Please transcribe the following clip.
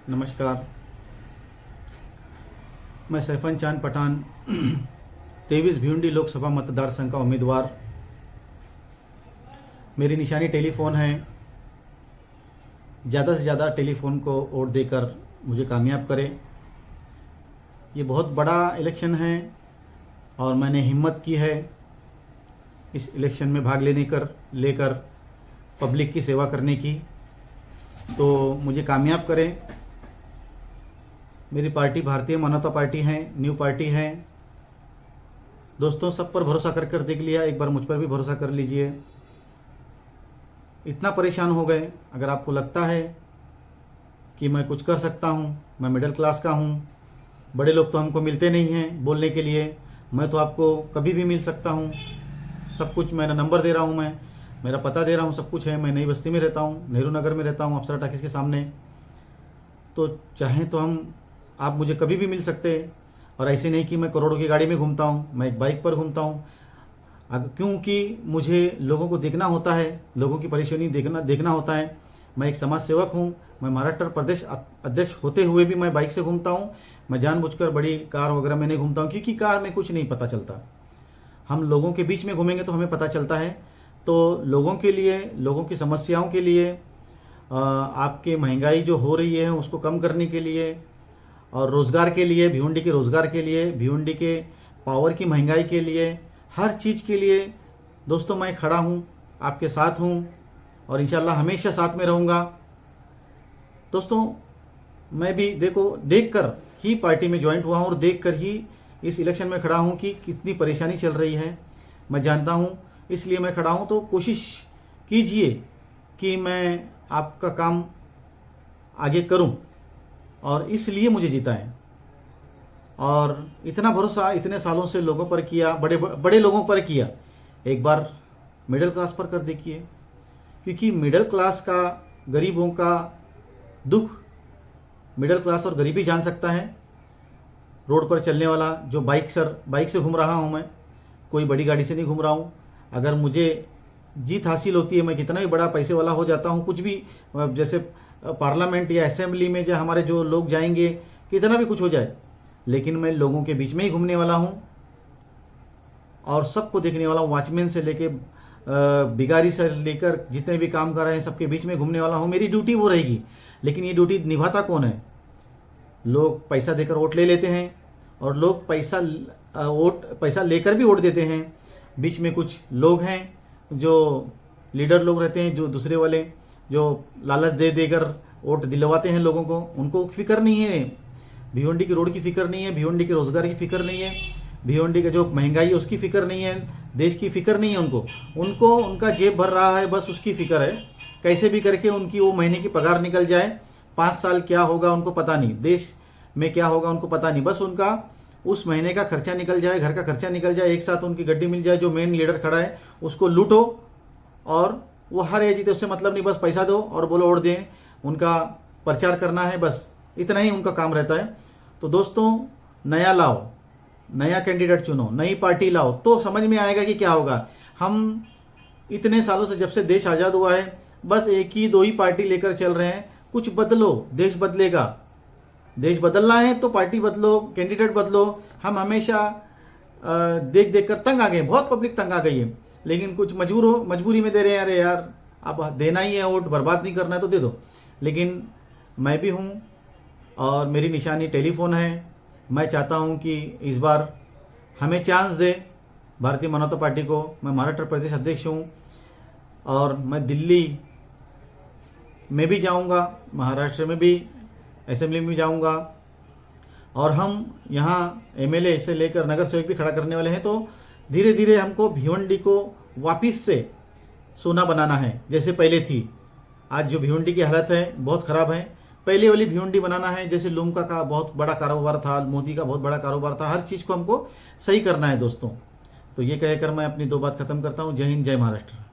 नमस्कार। मैं सैफन चांद पठान 23 भिवंडी लोकसभा मतदार संघ का उम्मीदवार। मेरी निशानी टेलीफोन है। ज़्यादा से ज़्यादा टेलीफोन को वोट देकर मुझे कामयाब करें। ये बहुत बड़ा इलेक्शन है और मैंने हिम्मत की है इस इलेक्शन में भाग लेकर पब्लिक की सेवा करने की। तो मुझे कामयाब करें। मेरी पार्टी भारतीय मानवता पार्टी है, न्यू पार्टी है। दोस्तों, सब पर भरोसा कर देख लिया, एक बार मुझ पर भी भरोसा कर लीजिए। इतना परेशान हो गए, अगर आपको लगता है कि मैं कुछ कर सकता हूँ, मैं मिडिल क्लास का हूँ, बड़े लोग तो हमको मिलते नहीं हैं बोलने के लिए, मैं तो आपको कभी भी मिल सकता हूँ। सब कुछ मेरा नंबर दे रहा हूँ, मैं मेरा पता दे रहा हूँ, सब कुछ है। मैं नई बस्ती में रहता हूँ, नेहरू नगर में रहता हूँ, अप्सरा टाकीज के सामने। तो चाहें तो आप मुझे कभी भी मिल सकते हैं। और ऐसे नहीं कि मैं करोड़ों की गाड़ी में घूमता हूँ, मैं एक बाइक पर घूमता हूँ। क्योंकि मुझे लोगों को देखना होता है, लोगों की परेशानी देखना होता है। मैं एक समाज सेवक हूँ। मैं महाराष्ट्र प्रदेश अध्यक्ष होते हुए भी मैं बाइक से घूमता हूँ। मैं जानबूझकर बड़ी कार वगैरह में नहीं घूमता हूँ, क्योंकि कार में कुछ नहीं पता चलता। हम लोगों के बीच में घूमेंगे तो हमें पता चलता है। तो लोगों के लिए, लोगों की समस्याओं के लिए, आपके महंगाई जो हो रही है उसको कम करने के लिए, और रोज़गार के लिए, भिवंडी के रोज़गार के लिए, भिवंडी के पावर की महंगाई के लिए, हर चीज़ के लिए दोस्तों मैं खड़ा हूँ, आपके साथ हूँ और इंशाल्लाह हमेशा साथ में रहूँगा। दोस्तों, मैं भी देखकर ही पार्टी में ज्वाइन हुआ हूँ और देखकर ही इस इलेक्शन में खड़ा हूँ कि कितनी परेशानी चल रही है। मैं जानता हूँ, इसलिए मैं खड़ा हूँ। तो कोशिश कीजिए कि मैं आपका काम आगे करूँ, और इसलिए मुझे जीता है। और इतना भरोसा इतने सालों से लोगों पर किया, बड़े लोगों पर किया, एक बार मिडिल क्लास पर कर देखिए। क्योंकि मिडिल क्लास का, गरीबों का दुख मिडिल क्लास और गरीबी जान सकता है। रोड पर चलने वाला जो बाइक से घूम रहा हूँ, मैं कोई बड़ी गाड़ी से नहीं घूम रहा हूँ। अगर मुझे जीत हासिल होती है, मैं कितना भी बड़ा पैसे वाला हो जाता हूँ, कुछ भी, जैसे पार्लियामेंट या असेंबली में जो हमारे जो लोग जाएंगे, कितना भी कुछ हो जाए, लेकिन मैं लोगों के बीच में ही घूमने वाला हूँ और सबको देखने वाला हूँ। वॉचमैन से लेके भिखारी से लेकर जितने भी काम कर रहे हैं, सबके बीच में घूमने वाला हूँ। मेरी ड्यूटी वो रहेगी। लेकिन ये ड्यूटी निभाता कौन है? लोग पैसा देकर वोट ले लेते हैं, और लोग पैसा लेकर भी वोट देते हैं। बीच में कुछ लोग हैं जो लीडर लोग रहते हैं, जो दूसरे वाले जो लालच देकर वोट दिलवाते हैं लोगों को। उनको फिक्र नहीं है भिवंडी की रोड की फिक्र नहीं है, भिवंडी के रोजगार की फिक्र नहीं है, भिवंडी का जो महंगाई है उसकी फिक्र नहीं है, देश की फिक्र नहीं है उनको उनका जेब भर रहा है, बस उसकी फिक्र है। कैसे भी करके उनकी वो महीने की पगार निकल जाए। 5 साल क्या होगा उनको पता नहीं, देश में क्या होगा उनको पता नहीं, बस उनका उस महीने का खर्चा निकल जाए, घर का खर्चा निकल जाए, एक साथ उनकी गड्डी मिल जाए। जो मेन लीडर खड़ा है उसको लूटो, और वो हर या जीते उससे मतलब नहीं, बस पैसा दो और बोलो वोट दें। उनका प्रचार करना है, बस इतना ही उनका काम रहता है। तो दोस्तों, नया लाओ, नया कैंडिडेट चुनो, नई पार्टी लाओ, तो समझ में आएगा कि क्या होगा। हम इतने सालों से, जब से देश आज़ाद हुआ है, बस एक ही दो ही पार्टी लेकर चल रहे हैं। कुछ बदलो, देश बदलेगा। देश बदलना है तो पार्टी बदलो, कैंडिडेट बदलो। हम हमेशा देख कर तंग आ गए, बहुत पब्लिक तंग आ गई है। लेकिन कुछ मजबूरी में दे रहे हैं, अरे यार आप देना ही है वोट, बर्बाद नहीं करना है तो दे दो। लेकिन मैं भी हूँ और मेरी निशानी टेलीफोन है। मैं चाहता हूँ कि इस बार हमें चांस दे भारतीय मानवता पार्टी को। मैं महाराष्ट्र प्रदेश अध्यक्ष हूँ और मैं दिल्ली में भी जाऊँगा, महाराष्ट्र में भी असेंबली में जाऊँगा, और हम यहाँ एमएलए से लेकर नगर सेवक भी खड़ा करने वाले हैं। तो धीरे धीरे हमको भिवंडी को वापिस से सोना बनाना है, जैसे पहले थी। आज जो भिवंडी की हालत है बहुत ख़राब है, पहले वाली भिवंडी बनाना है। जैसे लूमका का बहुत बड़ा कारोबार था, मोदी का बहुत बड़ा कारोबार था, हर चीज़ को हमको सही करना है दोस्तों। तो ये कहकर मैं अपनी 2 बात ख़त्म करता हूँ। जय हिंद, जय महाराष्ट्र।